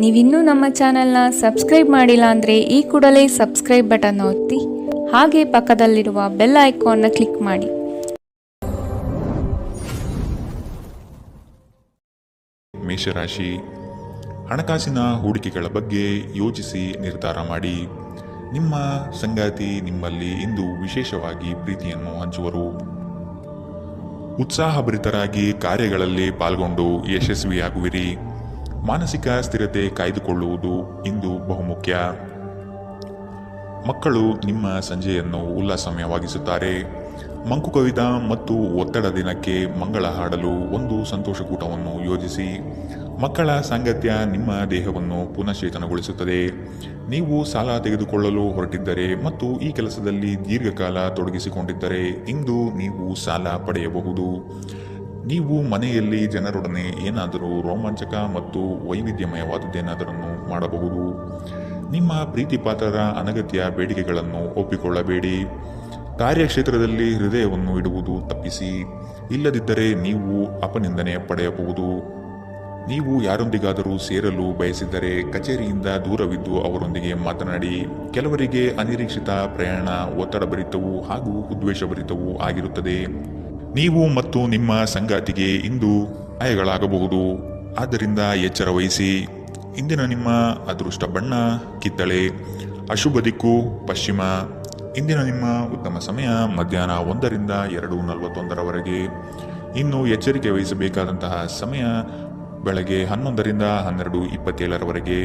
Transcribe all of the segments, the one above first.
ನೀವಿನ್ನೂ ನಮ್ಮ ಚಾನೆಲ್ನ ಸಬ್ಸ್ಕ್ರೈಬ್ ಮಾಡಿಲ್ಲ ಅಂದರೆ ಈ ಕೂಡಲೇ ಸಬ್ಸ್ಕ್ರೈಬ್ ಬಟನ್ ಒತ್ತಿ ಹಾಗೆ ಪಕ್ಕದಲ್ಲಿರುವ ಬೆಲ್ ಐಕಾನ್ನ ಕ್ಲಿಕ್ ಮಾಡಿ. ಮೇಷರಾಶಿ, ಹಣಕಾಸಿನ ಹೂಡಿಕೆಗಳ ಬಗ್ಗೆ ಯೋಚಿಸಿ ನಿರ್ಧಾರ ಮಾಡಿ. ನಿಮ್ಮ ಸಂಗಾತಿ ನಿಮ್ಮಲ್ಲಿ ಇಂದು ವಿಶೇಷವಾಗಿ ಪ್ರೀತಿಯನ್ನು ಹಂಚುವರು. ಉತ್ಸಾಹಭರಿತರಾಗಿ ಕಾರ್ಯಗಳಲ್ಲಿ ಪಾಲ್ಗೊಂಡು ಯಶಸ್ವಿಯಾಗುವಿರಿ. ಮಾನಸಿಕ ಸ್ಥಿರತೆ ಕಾಯ್ದುಕೊಳ್ಳುವುದು ಇಂದು ಬಹುಮುಖ್ಯ. ಮಕ್ಕಳು ನಿಮ್ಮ ಸಂಜೆಯನ್ನು ಉಲ್ಲಾಸಮಯವಾಗಿಸುತ್ತಾರೆ. ಮಂಕು ಕವಿದ ಮತ್ತು ಒತ್ತಡ ದಿನಕ್ಕೆ ಮಂಗಳ ಹಾಡಲು ಒಂದು ಸಂತೋಷಕೂಟವನ್ನು ಯೋಜಿಸಿ. ಮಕ್ಕಳ ಸಾಂಗತ್ಯ ನಿಮ್ಮ ದೇಹವನ್ನು ಪುನಶ್ಚೇತನಗೊಳಿಸುತ್ತದೆ. ನೀವು ಸಾಲ ತೆಗೆದುಕೊಳ್ಳಲು ಹೊರಟಿದ್ದರೆ ಮತ್ತು ಈ ಕೆಲಸದಲ್ಲಿ ದೀರ್ಘಕಾಲ ತೊಡಗಿಸಿಕೊಂಡಿದ್ದರೆ ಇಂದು ನೀವು ಸಾಲ ಪಡೆಯಬಹುದು. ನೀವು ಮನೆಯಲ್ಲಿ ಜನರೊಡನೆ ಏನಾದರೂ ರೋಮಾಂಚಕ ಮತ್ತು ವೈವಿಧ್ಯಮಯವಾದದ್ದೇನಾದರನ್ನು ಮಾಡಬಹುದು. ನಿಮ್ಮ ಪ್ರೀತಿಪಾತ್ರರ ಅನಗತ್ಯ ಬೇಡಿಕೆಗಳನ್ನು ಒಪ್ಪಿಕೊಳ್ಳಬೇಡಿ. ಕಾರ್ಯಕ್ಷೇತ್ರದಲ್ಲಿ ಹೃದಯವನ್ನು ಇಡುವುದು ತಪ್ಪಿಸಿ. ಇಲ್ಲದಿದ್ದರೆ ನೀವು ಅಪನಿಂದನೆ ಪಡೆಯಬಹುದು. ನೀವು ಯಾರೊಂದಿಗಾದರೂ ಸೇರಲು ಬಯಸಿದ್ದರೆ ಕಚೇರಿಯಿಂದ ದೂರವಿದ್ದು ಅವರೊಂದಿಗೆ ಮಾತನಾಡಿ. ಕೆಲವರಿಗೆ ಅನಿರೀಕ್ಷಿತ ಪ್ರಯಾಣ ಒತ್ತಡಭರಿತವೂ ಹಾಗೂ ಉದ್ವೇಷಭರಿತವೂ ಆಗಿರುತ್ತದೆ. ನೀವು ಮತ್ತು ನಿಮ್ಮ ಸಂಗಾತಿಗೆ ಇಂದು ಗಾಯಗಳಾಗಬಹುದು. ಆದ್ದರಿಂದ ಎಚ್ಚರ ವಹಿಸಿ. ಇಂದಿನ ನಿಮ್ಮ ಅದೃಷ್ಟ ಬಣ್ಣ ಕಿತ್ತಳೆ, ಅಶುಭ ದಿಕ್ಕು ಪಶ್ಚಿಮ. ಇಂದಿನ ನಿಮ್ಮ ಉತ್ತಮ ಸಮಯ ಮಧ್ಯಾಹ್ನ 1ರಿಂದ 2:41 ಇನ್ನು ಎಚ್ಚರಿಕೆ ವಹಿಸಬೇಕಾದಂತಹ ಸಮಯ ಬೆಳಗ್ಗೆ 11ರಿಂದ 12:27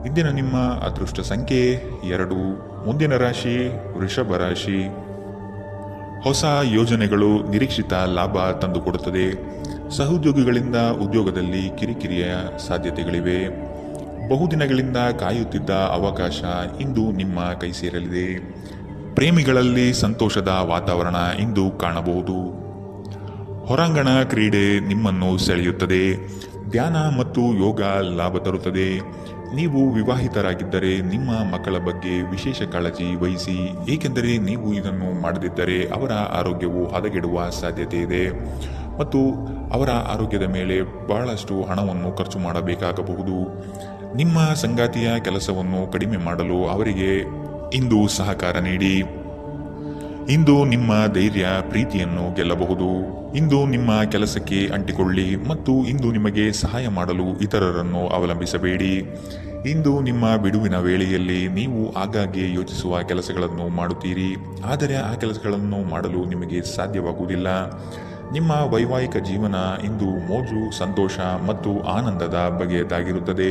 ಇಂದಿನ ನಿಮ್ಮ ಅದೃಷ್ಟ ಸಂಖ್ಯೆ 2. ಮುಂದಿನ ರಾಶಿ ವೃಷಭ ರಾಶಿ. ಹೊಸ ಯೋಜನೆಗಳು ನಿರೀಕ್ಷಿತ ಲಾಭ ತಂದುಕೊಡುತ್ತದೆ. ಸಹೋದ್ಯೋಗಿಗಳಿಂದ ಉದ್ಯೋಗದಲ್ಲಿ ಕಿರಿಕಿರಿಯ ಸಾಧ್ಯತೆಗಳಿವೆ. ಬಹುದಿನಗಳಿಂದ ಕಾಯುತ್ತಿದ್ದ ಅವಕಾಶ ಇಂದು ನಿಮ್ಮ ಕೈ ಸೇರಲಿದೆ. ಪ್ರೇಮಿಗಳಲ್ಲಿ ಸಂತೋಷದ ವಾತಾವರಣ ಇಂದು ಕಾಣಬಹುದು. ಹೊರಾಂಗಣ ಕ್ರೀಡೆ ನಿಮ್ಮನ್ನು ಸೆಳೆಯುತ್ತದೆ. ಧ್ಯಾನ ಮತ್ತು ಯೋಗ ಲಾಭ ತರುತ್ತದೆ. ನೀವು ವಿವಾಹಿತರಾಗಿದ್ದರೆ ನಿಮ್ಮ ಮಕ್ಕಳ ಬಗ್ಗೆ ವಿಶೇಷ ಕಾಳಜಿ ವಹಿಸಿ, ಏಕೆಂದರೆ ನೀವು ಇದನ್ನು ಮಾಡದಿದ್ದರೆ ಅವರ ಆರೋಗ್ಯವು ಹದಗೆಡುವ ಸಾಧ್ಯತೆ ಇದೆ ಮತ್ತು ಅವರ ಆರೋಗ್ಯದ ಮೇಲೆ ಬಹಳಷ್ಟು ಹಣವನ್ನು ಖರ್ಚು ಮಾಡಬೇಕಾಗಬಹುದು. ನಿಮ್ಮ ಸಂಗಾತಿಯ ಕೆಲಸವನ್ನು ಕಡಿಮೆ ಮಾಡಲು ಅವರಿಗೆ ಇಂದು ಸಹಕಾರ ನೀಡಿ. ಇಂದು ನಿಮ್ಮ ಧೈರ್ಯ ಪ್ರೀತಿಯನ್ನು ಗೆಲ್ಲಬಹುದು. ಇಂದು ನಿಮ್ಮ ಕೆಲಸಕ್ಕೆ ಅಂಟಿಕೊಳ್ಳಿ ಮತ್ತು ಇಂದು ನಿಮಗೆ ಸಹಾಯ ಮಾಡಲು ಇತರರನ್ನು ಅವಲಂಬಿಸಬೇಡಿ. ಇಂದು ನಿಮ್ಮ ಬಿಡುವಿನ ವೇಳೆಯಲ್ಲಿ ನೀವು ಆಗಾಗ್ಗೆ ಯೋಚಿಸುವ ಕೆಲಸಗಳನ್ನು ಮಾಡುತ್ತೀರಿ, ಆದರೆ ಆ ಕೆಲಸಗಳನ್ನು ಮಾಡಲು ನಿಮಗೆ ಸಾಧ್ಯವಾಗುವುದಿಲ್ಲ. ನಿಮ್ಮ ವೈವಾಹಿಕ ಜೀವನ ಇಂದು ಮೋಜು, ಸಂತೋಷ ಮತ್ತು ಆನಂದದ ಬಗೆಯದಾಗಿರುತ್ತದೆ.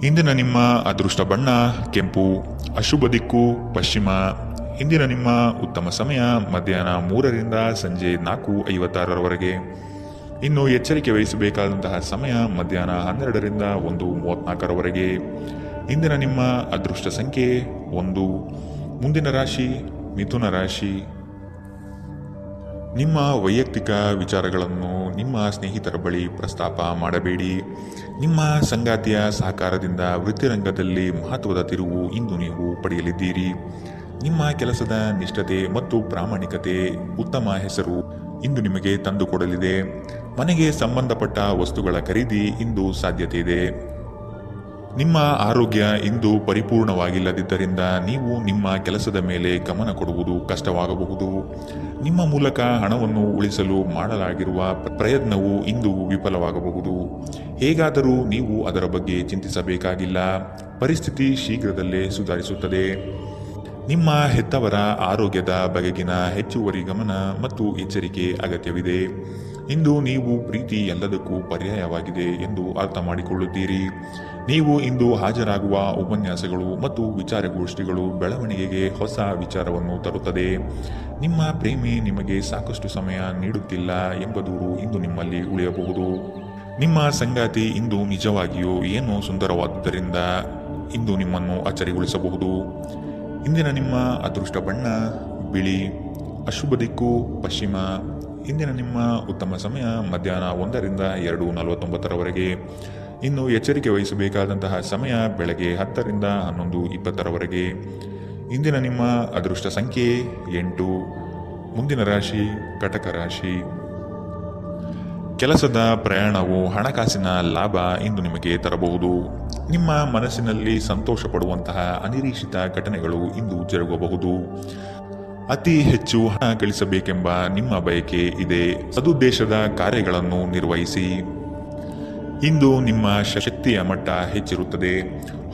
ಇಂದಿನ ನಿಮ್ಮ ಅದೃಷ್ಟ ಬಣ್ಣ ಕೆಂಪು, ಅಶುಭ ದಿಕ್ಕು ಪಶ್ಚಿಮ. ಇಂದಿನ ನಿಮ್ಮ ಉತ್ತಮ ಸಮಯ ಮಧ್ಯಾಹ್ನ 3ರಿಂದ ಸಂಜೆ 4:56 ಇನ್ನು ಎಚ್ಚರಿಕೆ ವಹಿಸಬೇಕಾದಂತಹ ಸಮಯ ಮಧ್ಯಾಹ್ನ 12ರಿಂದ 1:34 ಇಂದಿನ ನಿಮ್ಮ ಅದೃಷ್ಟ ಸಂಖ್ಯೆ 1. ಮುಂದಿನ ರಾಶಿ ಮಿಥುನ ರಾಶಿ. ನಿಮ್ಮ ವೈಯಕ್ತಿಕ ವಿಚಾರಗಳನ್ನು ನಿಮ್ಮ ಸ್ನೇಹಿತರ ಬಳಿ ಪ್ರಸ್ತಾಪ ಮಾಡಬೇಡಿ. ನಿಮ್ಮ ಸಂಗಾತಿಯ ಸಹಕಾರದಿಂದ ವೃತ್ತಿರಂಗದಲ್ಲಿ ಮಹತ್ವದ ತಿರುವು ಇಂದು ನೀವು ಪಡೆಯಲಿದ್ದೀರಿ. ನಿಮ್ಮ ಕೆಲಸದ ನಿಷ್ಠತೆ ಮತ್ತು ಪ್ರಾಮಾಣಿಕತೆ ಉತ್ತಮ ಹೆಸರು ಇಂದು ನಿಮಗೆ ತಂದುಕೊಡಲಿದೆ. ಮನೆಗೆ ಸಂಬಂಧಪಟ್ಟ ವಸ್ತುಗಳ ಖರೀದಿ ಇಂದು ಸಾಧ್ಯತೆ ಇದೆ. ನಿಮ್ಮ ಆರೋಗ್ಯ ಇಂದು ಪರಿಪೂರ್ಣವಾಗಿಲ್ಲದಿದ್ದರಿಂದ ನೀವು ನಿಮ್ಮ ಕೆಲಸದ ಮೇಲೆ ಗಮನ ಕೊಡುವುದು ಕಷ್ಟವಾಗಬಹುದು. ನಿಮ್ಮ ಮೂಲಕ ಹಣವನ್ನು ಉಳಿಸಲು ಮಾಡಲಾಗಿರುವ ಪ್ರಯತ್ನವು ಇಂದು ವಿಫಲವಾಗಬಹುದು. ಹೇಗಾದರೂ ನೀವು ಅದರ ಬಗ್ಗೆ ಚಿಂತಿಸಬೇಕಾಗಿಲ್ಲ. ಪರಿಸ್ಥಿತಿ ಶೀಘ್ರದಲ್ಲೇ ಸುಧಾರಿಸುತ್ತದೆ. ನಿಮ್ಮ ಹೆತ್ತವರ ಆರೋಗ್ಯದ ಬಗೆಗಿನ ಹೆಚ್ಚುವರಿ ಗಮನ ಮತ್ತು ಎಚ್ಚರಿಕೆ ಅಗತ್ಯವಿದೆ. ಇಂದು ನೀವು ಪ್ರೀತಿ ಎಲ್ಲದಕ್ಕೂ ಪರ್ಯಾಯವಾಗಿದೆ ಎಂದು ಅರ್ಥ ಮಾಡಿಕೊಳ್ಳುತ್ತೀರಿ. ನೀವು ಇಂದು ಹಾಜರಾಗುವ ಉಪನ್ಯಾಸಗಳು ಮತ್ತು ವಿಚಾರಗೋಷ್ಠಿಗಳು ಬೆಳವಣಿಗೆಗೆ ಹೊಸ ವಿಚಾರವನ್ನು ತರುತ್ತದೆ. ನಿಮ್ಮ ಪ್ರೇಮಿ ನಿಮಗೆ ಸಾಕಷ್ಟು ಸಮಯ ನೀಡುತ್ತಿಲ್ಲ ಎಂಬ ದೂರು ಇಂದು ನಿಮ್ಮಲ್ಲಿ ಉಳಿಯಬಹುದು. ನಿಮ್ಮ ಸಂಗಾತಿ ಇಂದು ನಿಜವಾಗಿಯೂ ಏನೋ ಸುಂದರವಾದುದರಿಂದ ಇಂದು ನಿಮ್ಮನ್ನು ಅಚ್ಚರಿಗೊಳಿಸಬಹುದು. ಇಂದಿನ ನಿಮ್ಮ ಅದೃಷ್ಟ ಬಣ್ಣ ಬಿಳಿ, ಅಶುಭ ದಿಕ್ಕು ಪಶ್ಚಿಮ. ಇಂದಿನ ನಿಮ್ಮ ಉತ್ತಮ ಸಮಯ ಮಧ್ಯಾಹ್ನ 1ರಿಂದ 2:49 ಇನ್ನು ಎಚ್ಚರಿಕೆ ವಹಿಸಬೇಕಾದಂತಹ ಸಮಯ ಬೆಳಗ್ಗೆ 10ರಿಂದ 11:20 ಇಂದಿನ ನಿಮ್ಮ ಅದೃಷ್ಟ ಸಂಖ್ಯೆ 8. ಮುಂದಿನ ರಾಶಿ ಕಟಕ ರಾಶಿ. ಕೆಲಸದ ಪ್ರಯಾಣವು ಹಣಕಾಸಿನ ಲಾಭ ಇಂದು ನಿಮಗೆ ತರಬಹುದು. ನಿಮ್ಮ ಮನಸ್ಸಿನಲ್ಲಿ ಸಂತೋಷ ಪಡುವಂತಹ ಅನಿರೀಕ್ಷಿತ ಘಟನೆಗಳು ಇಂದು ಜರುಗಬಹುದು. ಅತಿ ಹೆಚ್ಚು ಹಣ ಗಳಿಸಬೇಕೆಂಬ ನಿಮ್ಮ ಬಯಕೆ ಇದೆ. ಸದುದ್ದೇಶದ ಕಾರ್ಯಗಳನ್ನು ನಿರ್ವಹಿಸಿ. ಇಂದು ನಿಮ್ಮ ಶಕ್ತಿಯ ಮಟ್ಟ ಹೆಚ್ಚಿರುತ್ತದೆ.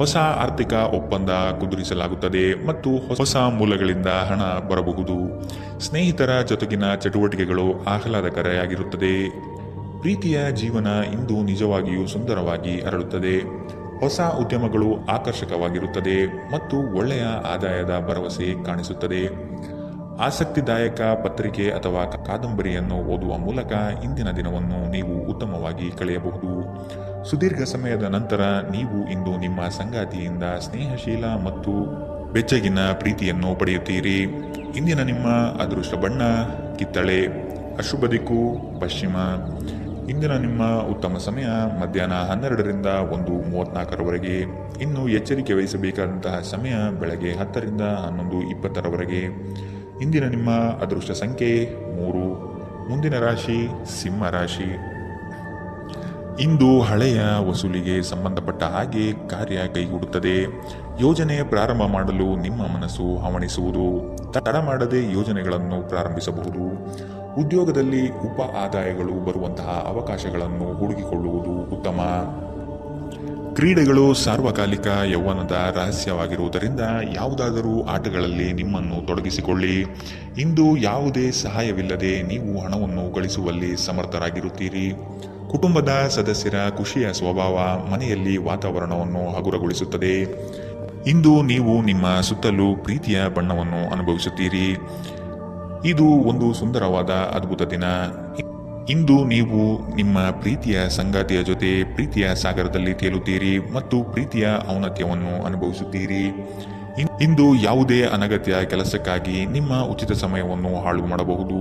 ಹೊಸ ಆರ್ಥಿಕ ಒಪ್ಪಂದ ಕುದುರಿಸಲಾಗುತ್ತದೆ ಮತ್ತು ಹೊಸ ಮೂಲಗಳಿಂದ ಹಣ ಬರಬಹುದು. ಸ್ನೇಹಿತರ ಜೊತೆಗಿನ ಚಟುವಟಿಕೆಗಳು ಆಹ್ಲಾದಕರವಾಗಿರುತ್ತದೆ. ಪ್ರೀತಿಯ ಜೀವನ ಇಂದು ನಿಜವಾಗಿಯೂ ಸುಂದರವಾಗಿ ಅರಳುತ್ತದೆ. ಹೊಸ ಉದ್ಯಮಗಳು ಆಕರ್ಷಕವಾಗಿರುತ್ತದೆ ಮತ್ತು ಒಳ್ಳೆಯ ಆದಾಯದ ಭರವಸೆ ಕಾಣಿಸುತ್ತದೆ. ಆಸಕ್ತಿದಾಯಕ ಪತ್ರಿಕೆ ಅಥವಾ ಕಾದಂಬರಿಯನ್ನು ಓದುವ ಮೂಲಕ ಇಂದಿನ ದಿನವನ್ನು ನೀವು ಉತ್ತಮವಾಗಿ ಕಳೆಯಬಹುದು. ಸುದೀರ್ಘ ಸಮಯದ ನಂತರ ನೀವು ಇಂದು ನಿಮ್ಮ ಸಂಗಾತಿಯಿಂದ ಸ್ನೇಹಶೀಲ ಮತ್ತು ಬೆಚ್ಚಗಿನ ಪ್ರೀತಿಯನ್ನು ಪಡೆಯುತ್ತೀರಿ. ಇಂದಿನ ನಿಮ್ಮ ಅದೃಷ್ಟ ಬಣ್ಣ ಕಿತ್ತಳೆ, ಅಶುಭ ದಿಕ್ಕು ಪಶ್ಚಿಮ. ಇಂದಿನ ನಿಮ್ಮ ಉತ್ತಮ ಸಮಯ ಮಧ್ಯಾಹ್ನ 12ರಿಂದ 1:34ರವರೆಗೆ. ಇನ್ನು ಎಚ್ಚರಿಕೆ ವಹಿಸಬೇಕಾದಂತಹ ಸಮಯ ಬೆಳಗ್ಗೆ 10ರಿಂದ 11:20ರವರೆಗೆ. ಇಂದಿನ ನಿಮ್ಮ ಅದೃಷ್ಟ ಸಂಖ್ಯೆ 3. ಮುಂದಿನ ರಾಶಿ ಸಿಂಹ ರಾಶಿ. ಇಂದು ಹಳೆಯ ವಸೂಲಿಗೆ ಸಂಬಂಧಪಟ್ಟ ಹಾಗೆ ಕಾರ್ಯ ಕೈಗೂಡುತ್ತದೆ. ಯೋಜನೆ ಪ್ರಾರಂಭ ಮಾಡಲು ನಿಮ್ಮ ಮನಸ್ಸು ಹವಣಿಸುವುದು. ತಡ ಮಾಡದೆ ಯೋಜನೆಗಳನ್ನು ಪ್ರಾರಂಭಿಸಬಹುದು. ಉದ್ಯೋಗದಲ್ಲಿ ಉಪ ಆದಾಯಗಳು ಬರುವಂತಹ ಅವಕಾಶಗಳನ್ನು ಹುಡುಕಿಕೊಳ್ಳುವುದು ಉತ್ತಮ. ಕ್ರೀಡೆಗಳು ಸಾರ್ವಕಾಲಿಕ ಯೌವನದ ರಹಸ್ಯವಾಗಿರುವುದರಿಂದ ಯಾವುದಾದರೂ ಆಟಗಳಲ್ಲಿ ನಿಮ್ಮನ್ನು ತೊಡಗಿಸಿಕೊಳ್ಳಿ. ಇಂದು ಯಾವುದೇ ಸಹಾಯವಿಲ್ಲದೆ ನೀವು ಹಣವನ್ನು ಗಳಿಸುವಲ್ಲಿ ಸಮರ್ಥರಾಗಿರುತ್ತೀರಿ. ಕುಟುಂಬದ ಸದಸ್ಯರ ಖುಷಿಯ ಸ್ವಭಾವ ಮನೆಯಲ್ಲಿ ವಾತಾವರಣವನ್ನು ಹಗುರಗೊಳಿಸುತ್ತದೆ. ಇಂದು ನೀವು ನಿಮ್ಮ ಸುತ್ತಲೂ ಪ್ರೀತಿಯ ಬಣ್ಣವನ್ನು ಅನುಭವಿಸುತ್ತೀರಿ. ಇದು ಒಂದು ಸುಂದರವಾದ ಅದ್ಭುತ ದಿನ. ಇಂದು ನೀವು ನಿಮ್ಮ ಪ್ರೀತಿಯ ಸಂಗಾತಿಯ ಜೊತೆ ಪ್ರೀತಿಯ ಸಾಗರದಲ್ಲಿ ತೇಲುತ್ತೀರಿ ಮತ್ತು ಪ್ರೀತಿಯ ಔನ್ನತ್ಯವನ್ನು ಅನುಭವಿಸುತ್ತೀರಿ. ಇಂದು ಯಾವುದೇ ಅನಗತ್ಯ ಕೆಲಸಕ್ಕಾಗಿ ನಿಮ್ಮ ಉಚಿತ ಸಮಯವನ್ನು ಹಾಳು ಮಾಡಬಹುದು.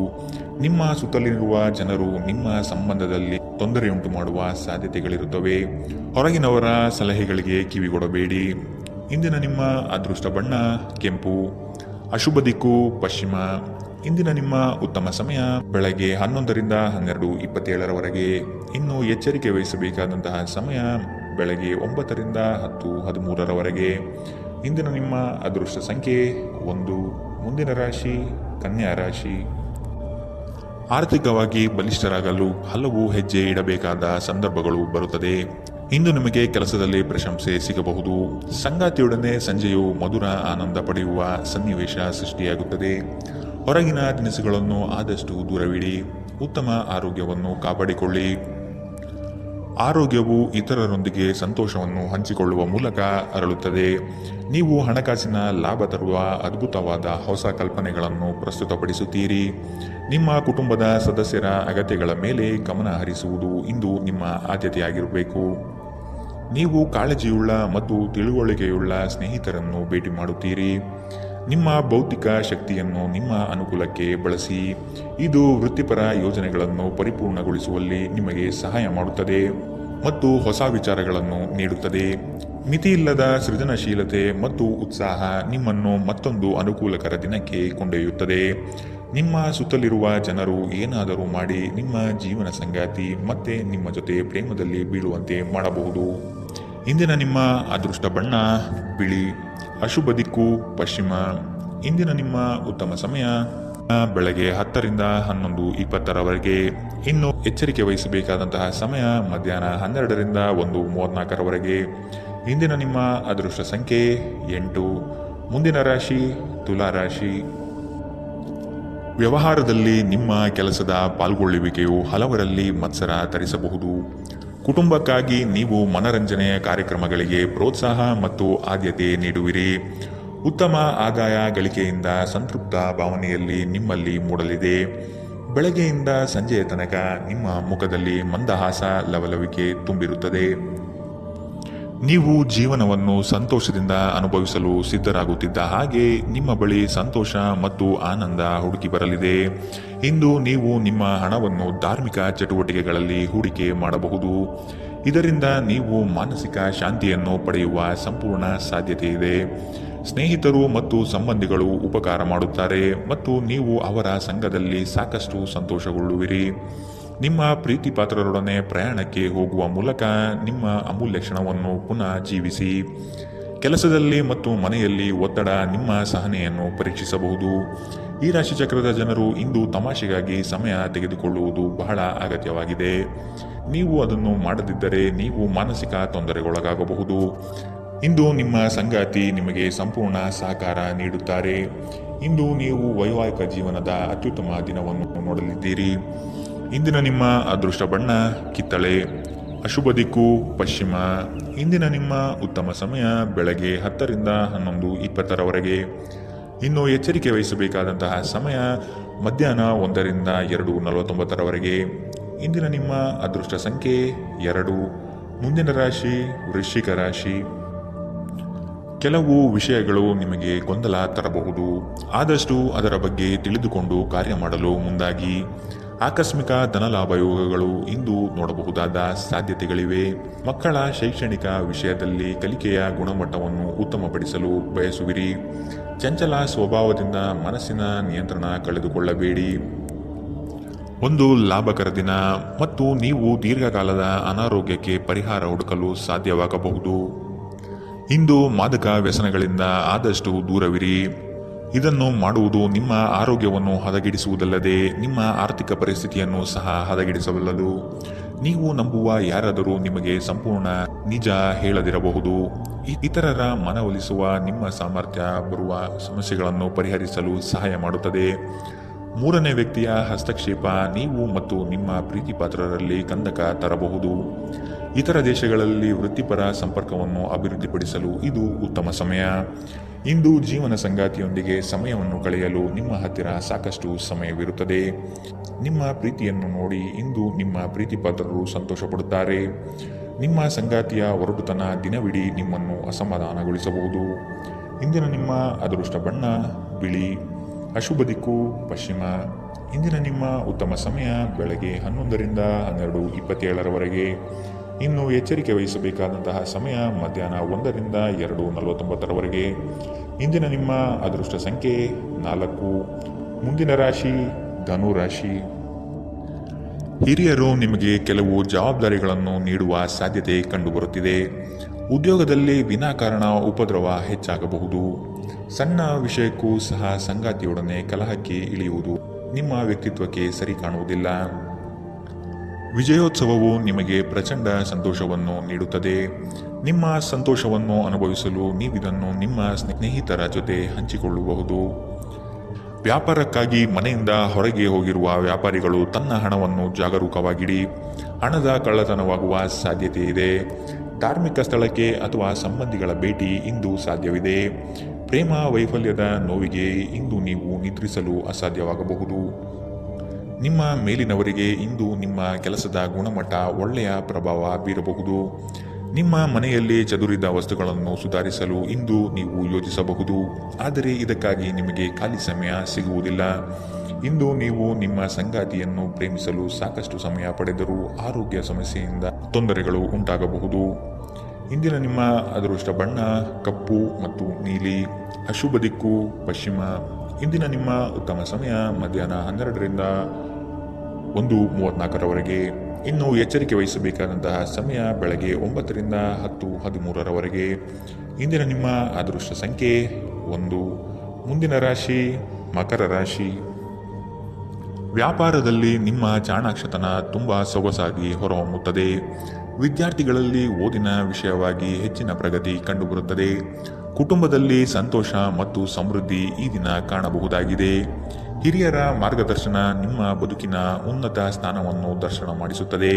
ನಿಮ್ಮ ಸುತ್ತಲಿರುವ ಜನರು ನಿಮ್ಮ ಸಂಬಂಧದಲ್ಲಿ ತೊಂದರೆಯುಂಟು ಮಾಡುವ ಸಾಧ್ಯತೆಗಳಿರುತ್ತವೆ. ಹೊರಗಿನವರ ಸಲಹೆಗಳಿಗೆ ಕಿವಿಗೊಡಬೇಡಿ. ಇಂದಿನ ನಿಮ್ಮ ಅದೃಷ್ಟ ಬಣ್ಣ ಕೆಂಪು, ಅಶುಭ ದಿಕ್ಕು ಪಶ್ಚಿಮ. ಇಂದಿನ ನಿಮ್ಮ ಉತ್ತಮ ಸಮಯ ಬೆಳಗ್ಗೆ 11ರಿಂದ 12:27ರವರೆಗೆ. ಇನ್ನು ಎಚ್ಚರಿಕೆ ವಹಿಸಬೇಕಾದಂತಹ ಸಮಯ ಬೆಳಗ್ಗೆ 9ರಿಂದ 10:13ರವರೆಗೆ. ಇಂದಿನ ನಿಮ್ಮ ಅದೃಷ್ಟ ಸಂಖ್ಯೆ 1. ಮುಂದಿನ ರಾಶಿ ಕನ್ಯಾ ರಾಶಿ. ಆರ್ಥಿಕವಾಗಿ ಬಲಿಷ್ಠರಾಗಲು ಹಲವು ಹೆಜ್ಜೆ ಇಡಬೇಕಾದ ಸಂದರ್ಭಗಳು ಬರುತ್ತದೆ. ಇಂದು ನಿಮಗೆ ಕೆಲಸದಲ್ಲಿ ಪ್ರಶಂಸೆ ಸಿಗಬಹುದು. ಸಂಗಾತಿಯೊಡನೆ ಸಂಜೆಯು ಮಧುರ ಆನಂದ ಪಡೆಯುವ ಸನ್ನಿವೇಶ ಸೃಷ್ಟಿಯಾಗುತ್ತದೆ. ಹೊರಗಿನ ತಿನಿಸುಗಳನ್ನು ಆದಷ್ಟು ದೂರವಿಡಿ. ಉತ್ತಮ ಆರೋಗ್ಯವನ್ನು ಕಾಪಾಡಿಕೊಳ್ಳಿ. ಆರೋಗ್ಯವು ಇತರರೊಂದಿಗೆ ಸಂತೋಷವನ್ನು ಹಂಚಿಕೊಳ್ಳುವ ಮೂಲಕ ಅರಳುತ್ತದೆ. ನೀವು ಹಣಕಾಸಿನ ಲಾಭ ತರುವ ಅದ್ಭುತವಾದ ಹೊಸ ಕಲ್ಪನೆಗಳನ್ನು ಪ್ರಸ್ತುತಪಡಿಸುತ್ತೀರಿ. ನಿಮ್ಮ ಕುಟುಂಬದ ಸದಸ್ಯರ ಅಗತ್ಯಗಳ ಮೇಲೆ ಗಮನ ಹರಿಸುವುದು ಇಂದು ನಿಮ್ಮ ಆದ್ಯತೆಯಾಗಿರಬೇಕು. ನೀವು ಕಾಳಜಿಯುಳ್ಳ ಮತ್ತು ತಿಳುವಳಿಕೆಯುಳ್ಳ ಸ್ನೇಹಿತರನ್ನು ಭೇಟಿ ಮಾಡುತ್ತೀರಿ. ನಿಮ್ಮ ಬೌದ್ಧಿಕ ಶಕ್ತಿಯನ್ನು ನಿಮ್ಮ ಅನುಕೂಲಕ್ಕೆ ಬಳಸಿ. ಇದು ವೃತ್ತಿಪರ ಯೋಜನೆಗಳನ್ನು ಪರಿಪೂರ್ಣಗೊಳಿಸುವಲ್ಲಿ ನಿಮಗೆ ಸಹಾಯ ಮಾಡುತ್ತದೆ ಮತ್ತು ಹೊಸ ವಿಚಾರಗಳನ್ನು ನೀಡುತ್ತದೆ. ಮಿತಿಯಿಲ್ಲದ ಸೃಜನಶೀಲತೆ ಮತ್ತು ಉತ್ಸಾಹ ನಿಮ್ಮನ್ನು ಮತ್ತೊಂದು ಅನುಕೂಲಕರ ದಿನಕ್ಕೆ ಕೊಂಡೊಯ್ಯುತ್ತದೆ. ನಿಮ್ಮ ಸುತ್ತಲಿರುವ ಜನರು ಏನಾದರೂ ಮಾಡಿ ನಿಮ್ಮ ಜೀವನ ಸಂಗಾತಿ ಮತ್ತೆ ನಿಮ್ಮ ಜೊತೆ ಪ್ರೇಮದಲ್ಲಿ ಬೀಳುವಂತೆ ಮಾಡಬಹುದು. ಇಂದಿನ ನಿಮ್ಮ ಅದೃಷ್ಟ ಬಣ್ಣ ಬಿಳಿ, ಅಶುಭ ದಿಕ್ಕು ಪಶ್ಚಿಮ. ಇಂದಿನ ನಿಮ್ಮ ಉತ್ತಮ ಸಮಯ ಬೆಳಗ್ಗೆ 10ರಿಂದ 11:20ರವರೆಗೆ. ಇನ್ನು ಎಚ್ಚರಿಕೆ ವಹಿಸಬೇಕಾದಂತಹ ಸಮಯ ಮಧ್ಯಾಹ್ನ 12ರಿಂದ 1:34ರವರೆಗೆ. ಇಂದಿನ ನಿಮ್ಮ ಅದೃಷ್ಟ ಸಂಖ್ಯೆ 8. ಮುಂದಿನ ರಾಶಿ ತುಲಾ ರಾಶಿ. ವ್ಯವಹಾರದಲ್ಲಿ ನಿಮ್ಮ ಕೆಲಸದ ಪಾಲ್ಗೊಳ್ಳುವಿಕೆಯು ಹಲವರಲ್ಲಿ ಮತ್ಸರ ತರಿಸಬಹುದು. ಕುಟುಂಬಕ್ಕಾಗಿ ನೀವು ಮನರಂಜನೆಯ ಕಾರ್ಯಕ್ರಮಗಳಿಗೆ ಪ್ರೋತ್ಸಾಹ ಮತ್ತು ಆದ್ಯತೆ ನೀಡುವಿರಿ. ಉತ್ತಮ ಆದಾಯ ಗಳಿಕೆಯಿಂದ ಸಂತೃಪ್ತ ಭಾವನೆಯಲ್ಲಿ ನಿಮ್ಮಲ್ಲಿ ಮೂಡಲಿದೆ. ಬೆಳಗ್ಗೆಯಿಂದ ಸಂಜೆಯ ತನಕ ನಿಮ್ಮ ಮುಖದಲ್ಲಿ ಮಂದಹಾಸ ಲವಲವಿಕೆ ತುಂಬಿರುತ್ತದೆ. ನೀವು ಜೀವನವನ್ನು ಸಂತೋಷದಿಂದ ಅನುಭವಿಸಲು ಸಿದ್ಧರಾಗುತ್ತಿದ್ದ ಹಾಗೆ ನಿಮ್ಮ ಬಳಿ ಸಂತೋಷ ಮತ್ತು ಆನಂದ ಹುಡುಕಿ ಬರಲಿದೆ. ಇಂದು ನೀವು ನಿಮ್ಮ ಹಣವನ್ನು ಧಾರ್ಮಿಕ ಚಟುವಟಿಕೆಗಳಲ್ಲಿ ಹೂಡಿಕೆ ಮಾಡಬಹುದು. ಇದರಿಂದ ನೀವು ಮಾನಸಿಕ ಶಾಂತಿಯನ್ನು ಪಡೆಯುವ ಸಂಪೂರ್ಣ ಸಾಧ್ಯತೆ ಇದೆ. ಸ್ನೇಹಿತರು ಮತ್ತು ಸಂಬಂಧಿಗಳು ಉಪಕಾರ ಮಾಡುತ್ತಾರೆ ಮತ್ತು ನೀವು ಅವರ ಸಂಘದಲ್ಲಿ ಸಾಕಷ್ಟು ಸಂತೋಷಗೊಳ್ಳುವಿರಿ. ನಿಮ್ಮ ಪ್ರೀತಿ ಪಾತ್ರರೊಡನೆ ಪ್ರಯಾಣಕ್ಕೆ ಹೋಗುವ ಮೂಲಕ ನಿಮ್ಮ ಅಮೂಲ್ಯ ಕ್ಷಣವನ್ನು ಪುನಃ ಜೀವಿಸಿ. ಕೆಲಸದಲ್ಲಿ ಮತ್ತು ಮನೆಯಲ್ಲಿ ಒತ್ತಡ ನಿಮ್ಮ ಸಹನೆಯನ್ನು ಪರೀಕ್ಷಿಸಬಹುದು. ಈ ರಾಶಿಚಕ್ರದ ಜನರು ಇಂದು ತಮಾಷೆಗಾಗಿ ಸಮಯ ತೆಗೆದುಕೊಳ್ಳುವುದು ಬಹಳ ಅಗತ್ಯವಾಗಿದೆ. ನೀವು ಅದನ್ನು ಮಾಡದಿದ್ದರೆ ನೀವು ಮಾನಸಿಕ ತೊಂದರೆಗೊಳಗಾಗಬಹುದು. ಇಂದು ನಿಮ್ಮ ಸಂಗಾತಿ ನಿಮಗೆ ಸಂಪೂರ್ಣ ಸಹಕಾರ ನೀಡುತ್ತಾರೆ. ಇಂದು ನೀವು ವೈವಾಹಿಕ ಜೀವನದ ಅತ್ಯುತ್ತಮ ದಿನವನ್ನು ನೋಡಲಿದ್ದೀರಿ. ಇಂದಿನ ನಿಮ್ಮ ಅದೃಷ್ಟ ಬಣ್ಣ ಕಿತ್ತಳೆ. ಅಶುಭ ದಿಕ್ಕು ಪಶ್ಚಿಮ. ಇಂದಿನ ನಿಮ್ಮ ಉತ್ತಮ ಸಮಯ ಬೆಳಗ್ಗೆ 10 ರಿಂದ 11:20 ಇನ್ನು ಎಚ್ಚರಿಕೆ ವಹಿಸಬೇಕಾದಂತಹ ಸಮಯ ಮಧ್ಯಾಹ್ನ 1 ರಿಂದ 2:49 ಇಂದಿನ ನಿಮ್ಮ ಅದೃಷ್ಟ ಸಂಖ್ಯೆ 2. ಮುಂದಿನ ರಾಶಿ ವೃಶ್ಚಿಕ ರಾಶಿ. ಕೆಲವು ವಿಷಯಗಳು ನಿಮಗೆ ಗೊಂದಲ ತರಬಹುದು. ಆದಷ್ಟು ಅದರ ಬಗ್ಗೆ ತಿಳಿದುಕೊಂಡು ಕಾರ್ಯ ಮಾಡಲು ಮುಂದಾಗಿ. ಆಕಸ್ಮಿಕ ಧನಲಾಭ ಯೋಗಗಳು ಇಂದು ನೋಡಬಹುದಾದ ಸಾಧ್ಯತೆಗಳಿವೆ. ಮಕ್ಕಳ ಶೈಕ್ಷಣಿಕ ವಿಷಯದಲ್ಲಿ ಕಲಿಕೆಯ ಗುಣಮಟ್ಟವನ್ನು ಉತ್ತಮಪಡಿಸಲು ಬಯಸುವಿರಿ. ಚಂಚಲ ಸ್ವಭಾವದಿಂದ ಮನಸ್ಸಿನ ನಿಯಂತ್ರಣ ಕಳೆದುಕೊಳ್ಳಬೇಡಿ. ಒಂದು ಲಾಭಕರ ದಿನ ಮತ್ತು ನೀವು ದೀರ್ಘಕಾಲದ ಅನಾರೋಗ್ಯಕ್ಕೆ ಪರಿಹಾರ ಹುಡುಕಲು ಸಾಧ್ಯವಾಗಬಹುದು. ಇಂದು ಮಾದಕ ವ್ಯಸನಗಳಿಂದ ಆದಷ್ಟು ದೂರವಿರಿ. ಇದನ್ನು ಮಾಡುವುದು ನಿಮ್ಮ ಆರೋಗ್ಯವನ್ನು ಹದಗೆಡಿಸುವುದಲ್ಲದೆ ನಿಮ್ಮ ಆರ್ಥಿಕ ಪರಿಸ್ಥಿತಿಯನ್ನು ಸಹ ಹದಗೆಡಿಸಬಲ್ಲದು. ನೀವು ನಂಬುವ ಯಾರಾದರೂ ನಿಮಗೆ ಸಂಪೂರ್ಣ ನಿಜ ಹೇಳದಿರಬಹುದು. ಇತರರ ಮನವೊಲಿಸುವ ನಿಮ್ಮ ಸಾಮರ್ಥ್ಯ ಬರುವ ಸಮಸ್ಯೆಗಳನ್ನು ಪರಿಹರಿಸಲು ಸಹಾಯ ಮಾಡುತ್ತದೆ. ಮೂರನೇ ವ್ಯಕ್ತಿಯ ಹಸ್ತಕ್ಷೇಪ ನೀವು ಮತ್ತು ನಿಮ್ಮ ಪ್ರೀತಿ ಪಾತ್ರರಲ್ಲಿ ಕಂದಕ ತರಬಹುದು. ಇತರ ದೇಶಗಳಲ್ಲಿ ವೃತ್ತಿಪರ ಸಂಪರ್ಕವನ್ನು ಅಭಿವೃದ್ಧಿಪಡಿಸಲು ಇದು ಉತ್ತಮ ಸಮಯ. ಇಂದು ಜೀವನ ಸಂಗಾತಿಯೊಂದಿಗೆ ಸಮಯವನ್ನು ಕಳೆಯಲು ನಿಮ್ಮ ಹತ್ತಿರ ಸಾಕಷ್ಟು ಸಮಯವಿರುತ್ತದೆ. ನಿಮ್ಮ ಪ್ರೀತಿಯನ್ನು ನೋಡಿ ಇಂದು ನಿಮ್ಮ ಪ್ರೀತಿ ಪಾತ್ರರು ಸಂತೋಷಪಡುತ್ತಾರೆ. ನಿಮ್ಮ ಸಂಗಾತಿಯ ಒರಟುತನ ದಿನವಿಡೀ ನಿಮ್ಮನ್ನು ಅಸಮಾಧಾನಗೊಳಿಸಬಹುದು. ಇಂದಿನ ನಿಮ್ಮ ಅದೃಷ್ಟ ಬಣ್ಣ ಬಿಳಿ. ಅಶುಭ ದಿಕ್ಕು ಪಶ್ಚಿಮ. ಇಂದಿನ ನಿಮ್ಮ ಉತ್ತಮ ಸಮಯ ಬೆಳಗ್ಗೆ 11 ರಿಂದ 12:27 ಇನ್ನು ಎಚ್ಚರಿಕೆ ವಹಿಸಬೇಕಾದಂತಹ ಸಮಯ ಮಧ್ಯಾಹ್ನ 1 ರಿಂದ 2:49 ಇಂದಿನ ನಿಮ್ಮ ಅದೃಷ್ಟ ಸಂಖ್ಯೆ 4. ಮುಂದಿನ ರಾಶಿ ಧನು ರಾಶಿ. ಹಿರಿಯರು ನಿಮಗೆ ಕೆಲವು ಜವಾಬ್ದಾರಿಗಳನ್ನು ನೀಡುವ ಸಾಧ್ಯತೆ ಕಂಡುಬರುತ್ತಿದೆ. ಉದ್ಯೋಗದಲ್ಲಿ ವಿನಾಕಾರಣ ಉಪದ್ರವ ಹೆಚ್ಚಾಗಬಹುದು. ಸಣ್ಣ ವಿಷಯಕ್ಕೂ ಸಹ ಸಂಗಾತಿಯೊಡನೆ ಕಲಹಕ್ಕೆ ಇಳಿಯುವುದು ನಿಮ್ಮ ವ್ಯಕ್ತಿತ್ವಕ್ಕೆ ಸರಿ ಕಾಣುವುದಿಲ್ಲ. ವಿಜಯೋತ್ಸವವು ನಿಮಗೆ ಪ್ರಚಂಡ ಸಂತೋಷವನ್ನು ನೀಡುತ್ತದೆ. ನಿಮ್ಮ ಸಂತೋಷವನ್ನು ಅನುಭವಿಸಲು ನೀವಿದನ್ನು ನಿಮ್ಮ ಸ್ನೇಹಿತರ ಜೊತೆ ಹಂಚಿಕೊಳ್ಳಬಹುದು. ವ್ಯಾಪಾರಕ್ಕಾಗಿ ಮನೆಯಿಂದ ಹೊರಗೆ ಹೋಗಿರುವ ವ್ಯಾಪಾರಿಗಳು ತನ್ನ ಹಣವನ್ನು ಜಾಗರೂಕವಾಗಿಡಿ. ಹಣದ ಕಳ್ಳತನವಾಗುವ ಸಾಧ್ಯತೆ ಇದೆ. ಧಾರ್ಮಿಕ ಸ್ಥಳಕ್ಕೆ ಅಥವಾ ಸಂಬಂಧಿಗಳ ಭೇಟಿ ಇಂದು ಸಾಧ್ಯವಿದೆ. ಪ್ರೇಮ ವೈಫಲ್ಯದ ನೋವಿಗೆ ಇಂದು ನೀವು ನಿದ್ರಿಸಲು ಅಸಾಧ್ಯವಾಗಬಹುದು. ನಿಮ್ಮ ಮೇಲಿನವರಿಗೆ ಇಂದು ನಿಮ್ಮ ಕೆಲಸದ ಗುಣಮಟ್ಟ ಒಳ್ಳೆಯ ಪ್ರಭಾವ ಬೀರಬಹುದು. ನಿಮ್ಮ ಮನೆಯಲ್ಲಿ ಚದುರಿದ ವಸ್ತುಗಳನ್ನು ಸುಧಾರಿಸಲು ಇಂದು ನೀವು ಯೋಜಿಸಬಹುದು. ಆದರೆ ಇದಕ್ಕಾಗಿ ನಿಮಗೆ ಖಾಲಿ ಸಮಯ ಸಿಗುವುದಿಲ್ಲ. ಇಂದು ನೀವು ನಿಮ್ಮ ಸಂಗಾತಿಯನ್ನು ಪ್ರೇಮಿಸಲು ಸಾಕಷ್ಟು ಸಮಯ ಪಡೆದರೂ ಆರೋಗ್ಯ ಸಮಸ್ಯೆಯಿಂದ ತೊಂದರೆಗಳು ಉಂಟಾಗಬಹುದು. ಇಂದಿನ ನಿಮ್ಮ ಅದೃಷ್ಟ ಬಣ್ಣ ಕಪ್ಪು ಮತ್ತು ನೀಲಿ. ಅಶುಭ ದಿಕ್ಕು ಪಶ್ಚಿಮ. ಇಂದಿನ ನಿಮ್ಮ ಉತ್ತಮ ಸಮಯ ಮಧ್ಯಾಹ್ನ 12 ರಿಂದ 1:34 ಇನ್ನು ಎಚ್ಚರಿಕೆ ವಹಿಸಬೇಕಾದಂತಹ ಸಮಯ ಬೆಳಗ್ಗೆ 9 ರಿಂದ 10:13 ಇಂದಿನ ನಿಮ್ಮ ಅದೃಷ್ಟ ಸಂಖ್ಯೆ 1. ಮುಂದಿನ ರಾಶಿ ಮಕರ ರಾಶಿ. ವ್ಯಾಪಾರದಲ್ಲಿ ನಿಮ್ಮ ಚಾಣಾಕ್ಷತನ ತುಂಬ ಸೊಗಸಾಗಿ ಹೊರಹೊಮ್ಮುತ್ತದೆ. ವಿದ್ಯಾರ್ಥಿಗಳಲ್ಲಿ ಓದಿನ ವಿಷಯವಾಗಿ ಹೆಚ್ಚಿನ ಪ್ರಗತಿ ಕಂಡುಬರುತ್ತದೆ. ಕುಟುಂಬದಲ್ಲಿ ಸಂತೋಷ ಮತ್ತು ಸಮೃದ್ಧಿ ಈ ದಿನ ಕಾಣಬಹುದಾಗಿದೆ. ಹಿರಿಯರ ಮಾರ್ಗದರ್ಶನ ನಿಮ್ಮ ಬದುಕಿನ ಉನ್ನತ ಸ್ಥಾನವನ್ನು ದರ್ಶನ ಮಾಡಿಸುತ್ತದೆ.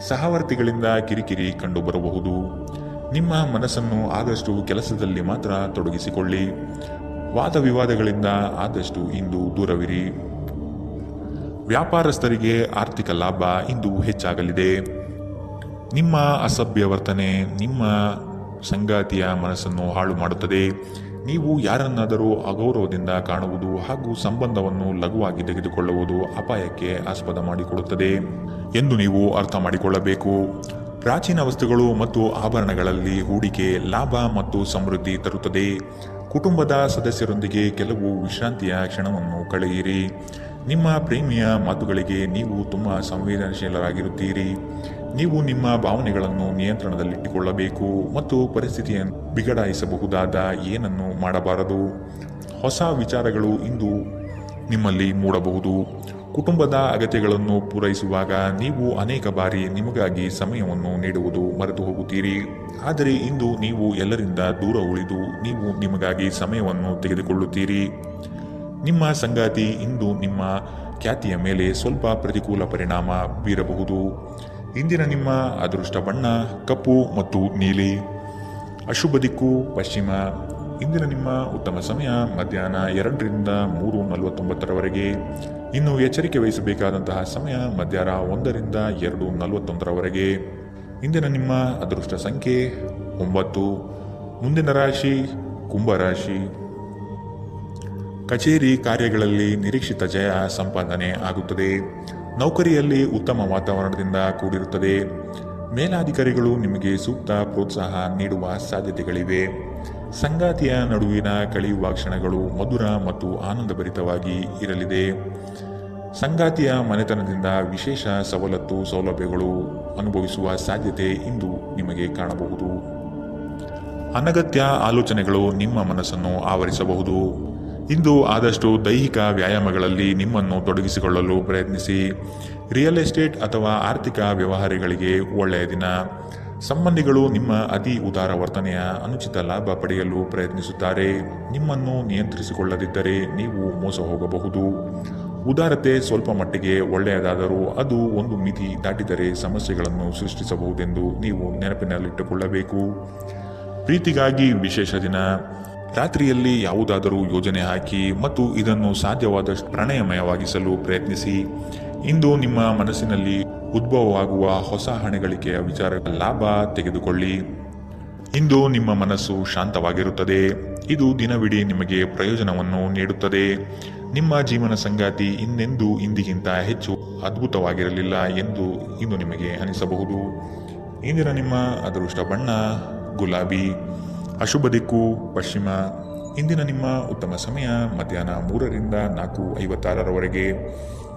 ಸಹವರ್ತಿಗಳಿಂದ ಕಿರಿಕಿರಿ ಕಂಡುಬರಬಹುದು. ನಿಮ್ಮ ಮನಸ್ಸನ್ನು ಆದಷ್ಟು ಕೆಲಸದಲ್ಲಿ ಮಾತ್ರ ತೊಡಗಿಸಿಕೊಳ್ಳಿ. ವಾದ ವಿವಾದಗಳಿಂದ ಆದಷ್ಟು ಇಂದು ದೂರವಿರಿ. ವ್ಯಾಪಾರಸ್ಥರಿಗೆ ಆರ್ಥಿಕ ಲಾಭ ಇಂದು ಹೆಚ್ಚಾಗಲಿದೆ. ನಿಮ್ಮ ಅಸಭ್ಯ ವರ್ತನೆ ನಿಮ್ಮ ಸಂಗಾತಿಯ ಮನಸ್ಸನ್ನು ಹಾಳು ಮಾಡುತ್ತದೆ. ನೀವು ಯಾರನ್ನಾದರೂ ಅಗೌರವದಿಂದ ಕಾಣುವುದು ಹಾಗೂ ಸಂಬಂಧವನ್ನು ಲಘುವಾಗಿ ತೆಗೆದುಕೊಳ್ಳುವುದು ಅಪಾಯಕ್ಕೆ ಆಸ್ಪದ ಮಾಡಿಕೊಡುತ್ತದೆ ಎಂದು ನೀವು ಅರ್ಥ ಮಾಡಿಕೊಳ್ಳಬೇಕು. ಪ್ರಾಚೀನ ವಸ್ತುಗಳು ಮತ್ತು ಆಭರಣಗಳಲ್ಲಿ ಹೂಡಿಕೆ ಲಾಭ ಮತ್ತು ಸಮೃದ್ಧಿ ತರುತ್ತದೆ. ಕುಟುಂಬದ ಸದಸ್ಯರೊಂದಿಗೆ ಕೆಲವು ವಿಶ್ರಾಂತಿಯ ಕ್ಷಣವನ್ನು ಕಳೆಯಿರಿ. ನಿಮ್ಮ ಪ್ರೇಮಿಯ ಮಾತುಗಳಿಗೆ ನೀವು ತುಂಬ ಸಂವೇದನಶೀಲರಾಗಿರುತ್ತೀರಿ. ನೀವು ನಿಮ್ಮ ಭಾವನೆಗಳನ್ನು ನಿಯಂತ್ರಣದಲ್ಲಿಟ್ಟುಕೊಳ್ಳಬೇಕು ಮತ್ತು ಪರಿಸ್ಥಿತಿಯನ್ನು ಬಿಗಡಾಯಿಸಬಹುದಾದ ಏನನ್ನು ಮಾಡಬಾರದು. ಹೊಸ ವಿಚಾರಗಳು ಇಂದು ನಿಮ್ಮಲ್ಲಿ ಮೂಡಬಹುದು. ಕುಟುಂಬದ ಅಗತ್ಯಗಳನ್ನು ಪೂರೈಸುವಾಗ ನೀವು ಅನೇಕ ಬಾರಿ ನಿಮಗಾಗಿ ಸಮಯವನ್ನು ನೀಡುವುದು ಮರೆತು ಹೋಗುತ್ತೀರಿ. ಆದರೆ ಇಂದು ನೀವು ಎಲ್ಲರಿಂದ ದೂರ ಉಳಿದು ನೀವು ನಿಮಗಾಗಿ ಸಮಯವನ್ನು ತೆಗೆದುಕೊಳ್ಳುತ್ತೀರಿ. ನಿಮ್ಮ ಸಂಗಾತಿ ಇಂದು ನಿಮ್ಮ ಖ್ಯಾತಿಯ ಮೇಲೆ ಸ್ವಲ್ಪ ಪ್ರತಿಕೂಲ ಪರಿಣಾಮ ಬೀರಬಹುದು. ಇಂದಿನ ನಿಮ್ಮ ಅದೃಷ್ಟ ಬಣ್ಣ ಕಪ್ಪು ಮತ್ತು ನೀಲಿ. ಅಶುಭ ದಿಕ್ಕು ಪಶ್ಚಿಮ. ಇಂದಿನ ನಿಮ್ಮ ಉತ್ತಮ ಸಮಯ ಮಧ್ಯಾಹ್ನ 2 ರಿಂದ 3:49 ಇನ್ನು ಎಚ್ಚರಿಕೆ ವಹಿಸಬೇಕಾದಂತಹ ಸಮಯ ಮಧ್ಯಾಹ್ನ 1 ರಿಂದ 2:41 ಇಂದಿನ ನಿಮ್ಮ ಅದೃಷ್ಟ ಸಂಖ್ಯೆ 9. ಮುಂದಿನ ರಾಶಿ ಕುಂಭರಾಶಿ. ಕಚೇರಿ ಕಾರ್ಯಗಳಲ್ಲಿ ನಿರೀಕ್ಷಿತ ಜಯ ಸಂಪಾದನೆ ಆಗುತ್ತದೆ. ನೌಕರಿಯಲ್ಲಿ ಉತ್ತಮ ವಾತಾವರಣದಿಂದ ಕೂಡಿರುತ್ತದೆ. ಮೇಲಾಧಿಕಾರಿಗಳು ನಿಮಗೆ ಸೂಕ್ತ ಪ್ರೋತ್ಸಾಹ ನೀಡುವ ಸಾಧ್ಯತೆಗಳಿವೆ. ಸಂಗಾತಿಯ ನಡುವಿನ ಕಳೆಯುವ ಕ್ಷಣಗಳು ಮಧುರ ಮತ್ತು ಆನಂದಭರಿತವಾಗಿ ಇರಲಿದೆ. ಸಂಗಾತಿಯ ಮನೆತನದಿಂದ ವಿಶೇಷ ಸೌಲಭ್ಯಗಳು ಅನುಭವಿಸುವ ಸಾಧ್ಯತೆ ಇಂದು ನಿಮಗೆ ಕಾಣಬಹುದು. ಅನಗತ್ಯ ಆಲೋಚನೆಗಳು ನಿಮ್ಮ ಮನಸ್ಸನ್ನು ಆವರಿಸಬಹುದು. ಇಂದು ಆದಷ್ಟು ದೈಹಿಕ ವ್ಯಾಯಾಮಗಳಲ್ಲಿ ನಿಮ್ಮನ್ನು ತೊಡಗಿಸಿಕೊಳ್ಳಲು ಪ್ರಯತ್ನಿಸಿ. ರಿಯಲ್ ಎಸ್ಟೇಟ್ ಅಥವಾ ಆರ್ಥಿಕ ವ್ಯವಹಾರಗಳಿಗೆ ಒಳ್ಳೆಯ ದಿನ. ಸಂಬಂಧಿಗಳು ನಿಮ್ಮ ಅತಿ ಉದಾರ ವರ್ತನೆಯ ಅನುಚಿತ ಲಾಭ ಪಡೆಯಲು ಪ್ರಯತ್ನಿಸುತ್ತಾರೆ. ನಿಮ್ಮನ್ನು ನಿಯಂತ್ರಿಸಿಕೊಳ್ಳದಿದ್ದರೆ ನೀವು ಮೋಸ ಹೋಗಬಹುದು. ಉದಾರತೆ ಸ್ವಲ್ಪ ಮಟ್ಟಿಗೆ ಒಳ್ಳೆಯದಾದರೂ ಅದು ಒಂದು ಮಿತಿ ದಾಟಿದರೆ ಸಮಸ್ಯೆಗಳನ್ನು ಸೃಷ್ಟಿಸಬಹುದೆಂದು ನೀವು ನೆನಪಿನಲ್ಲಿಟ್ಟುಕೊಳ್ಳಬೇಕು. ಪ್ರೀತಿಗಾಗಿ ವಿಶೇಷ ದಿನ. ರಾತ್ರಿಯಲ್ಲಿ ಯಾವುದಾದರೂ ಯೋಜನೆ ಹಾಕಿ ಮತ್ತು ಇದನ್ನು ಸಾಧ್ಯವಾದಷ್ಟು ಪ್ರಣಯಮಯವಾಗಿಸಲು ಪ್ರಯತ್ನಿಸಿ. ಇಂದು ನಿಮ್ಮ ಮನಸ್ಸಿನಲ್ಲಿ ಉದ್ಭವವಾಗುವ ಹೊಸ ಹಣಗಳಿಕೆಯ ವಿಚಾರಗಳ ಲಾಭ ತೆಗೆದುಕೊಳ್ಳಿ. ಇಂದು ನಿಮ್ಮ ಮನಸ್ಸು ಶಾಂತವಾಗಿರುತ್ತದೆ. ಇದು ದಿನವಿಡೀ ನಿಮಗೆ ಪ್ರಯೋಜನವನ್ನು ನೀಡುತ್ತದೆ. ನಿಮ್ಮ ಜೀವನ ಸಂಗಾತಿ ಇನ್ನೆಂದೂ ಇಂದಿಗಿಂತ ಹೆಚ್ಚು ಅದ್ಭುತವಾಗಿರಲಿಲ್ಲ ಎಂದು ಇಂದು ನಿಮಗೆ ಅನಿಸಬಹುದು. ಇಂದಿನ ನಿಮ್ಮ ಅದೃಷ್ಟ ಬಣ್ಣ ಗುಲಾಬಿ. ಅಶುಭ ದಿಕ್ಕು ಪಶ್ಚಿಮ. ಇಂದಿನ ನಿಮ್ಮ ಉತ್ತಮ ಸಮಯ ಮಧ್ಯಾಹ್ನ 3 ರಿಂದ 4:56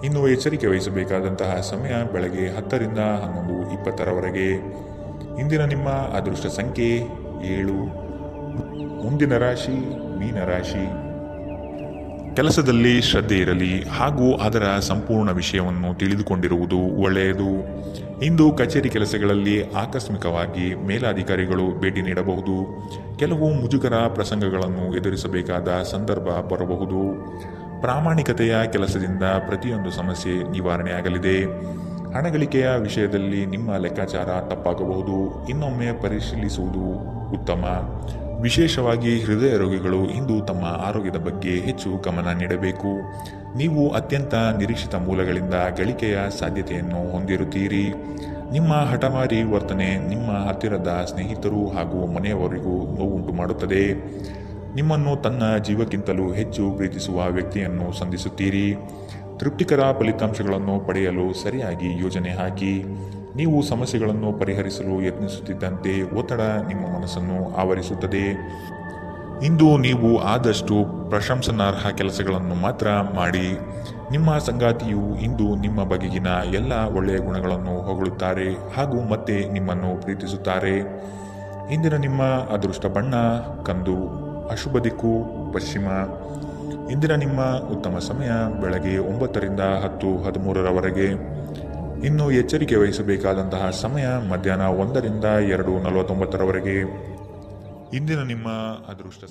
ಇನ್ನು ಎಚ್ಚರಿಕೆ ವಹಿಸಬೇಕಾದಂತಹ ಸಮಯ ಬೆಳಗ್ಗೆ 10 ರಿಂದ 11:20 ಇಂದಿನ ನಿಮ್ಮ ಅದೃಷ್ಟ ಸಂಖ್ಯೆ 7. ಮುಂದಿನ ರಾಶಿ ಮೀನರಾಶಿ. ಕೆಲಸದಲ್ಲಿ ಶ್ರದ್ಧೆ ಇರಲಿ ಹಾಗೂ ಅದರ ಸಂಪೂರ್ಣ ವಿಷಯವನ್ನು ತಿಳಿದುಕೊಂಡಿರುವುದು ಒಳ್ಳೆಯದು. ಇಂದು ಕಚೇರಿ ಕೆಲಸಗಳಲ್ಲಿ ಆಕಸ್ಮಿಕವಾಗಿ ಮೇಲಾಧಿಕಾರಿಗಳು ಭೇಟಿ ನೀಡಬಹುದು. ಕೆಲವು ಮುಜುಗರ ಪ್ರಸಂಗಗಳನ್ನು ಎದುರಿಸಬೇಕಾದ ಸಂದರ್ಭ ಬರಬಹುದು. ಪ್ರಾಮಾಣಿಕತೆಯ ಕೆಲಸದಿಂದ ಪ್ರತಿಯೊಂದು ಸಮಸ್ಯೆ ನಿವಾರಣೆಯಾಗಲಿದೆ. ಹಣಗಳಿಕೆಯ ವಿಷಯದಲ್ಲಿ ನಿಮ್ಮ ಲೆಕ್ಕಾಚಾರ ತಪ್ಪಾಗಬಹುದು. ಇನ್ನೊಮ್ಮೆ ಪರಿಶೀಲಿಸುವುದು ಉತ್ತಮ. ವಿಶೇಷವಾಗಿ ಹೃದಯ ರೋಗಿಗಳು ಇಂದು ತಮ್ಮ ಆರೋಗ್ಯದ ಬಗ್ಗೆ ಹೆಚ್ಚು ಗಮನ ನೀಡಬೇಕು. ನೀವು ಅತ್ಯಂತ ನಿರೀಕ್ಷಿತ ಮೂಲಗಳಿಂದ ಗಳಿಕೆಯ ಸಾಧ್ಯತೆಯನ್ನು ಹೊಂದಿರುತ್ತೀರಿ. ನಿಮ್ಮ ಹಠಮಾರಿ ವರ್ತನೆ ನಿಮ್ಮ ಹತ್ತಿರದ ಸ್ನೇಹಿತರು ಹಾಗೂ ಮನೆಯವರಿಗೂ ನೋವುಂಟು ಮಾಡುತ್ತದೆ. ನಿಮ್ಮನ್ನು ತನ್ನ ಜೀವಕ್ಕಿಂತಲೂ ಹೆಚ್ಚು ಪ್ರೀತಿಸುವ ವ್ಯಕ್ತಿಯನ್ನು ಸಂಧಿಸುತ್ತೀರಿ. ತೃಪ್ತಿಕರ ಫಲಿತಾಂಶಗಳನ್ನು ಪಡೆಯಲು ಸರಿಯಾಗಿ ಯೋಜನೆ ಹಾಕಿ. ನೀವು ಸಮಸ್ಯೆಗಳನ್ನು ಪರಿಹರಿಸಲು ಯತ್ನಿಸುತ್ತಿದ್ದಂತೆ ಒತ್ತಡ ನಿಮ್ಮ ಮನಸ್ಸನ್ನು ಆವರಿಸುತ್ತದೆ. ಇಂದು ನೀವು ಆದಷ್ಟು ಪ್ರಶಂಸನಾರ್ಹ ಕೆಲಸಗಳನ್ನು ಮಾತ್ರ ಮಾಡಿ. ನಿಮ್ಮ ಸಂಗಾತಿಯು ಇಂದು ನಿಮ್ಮ ಬಗೆಗಿನ ಎಲ್ಲ ಒಳ್ಳೆಯ ಗುಣಗಳನ್ನು ಹೊಗಳುತ್ತಾರೆ ಹಾಗೂ ಮತ್ತೆ ನಿಮ್ಮನ್ನು ಪ್ರೀತಿಸುತ್ತಾರೆ. ಇಂದಿನ ನಿಮ್ಮ ಅದೃಷ್ಟ ಬಣ್ಣ ಕಂದು. ಅಶುಭ ದಿಕ್ಕು ಪಶ್ಚಿಮ. ಇಂದಿನ ನಿಮ್ಮ ಉತ್ತಮ ಸಮಯ ಬೆಳಗ್ಗೆ 9 ರಿಂದ 10:13 ಇನ್ನು ಎಚ್ಚರಿಕೆ ವಹಿಸಬೇಕಾದಂತಹ ಸಮಯ ಮಧ್ಯಾಹ್ನ 1 ರಿಂದ 2:49 ಇಂದಿನ ನಿಮ್ಮ ಅದೃಷ್ಟ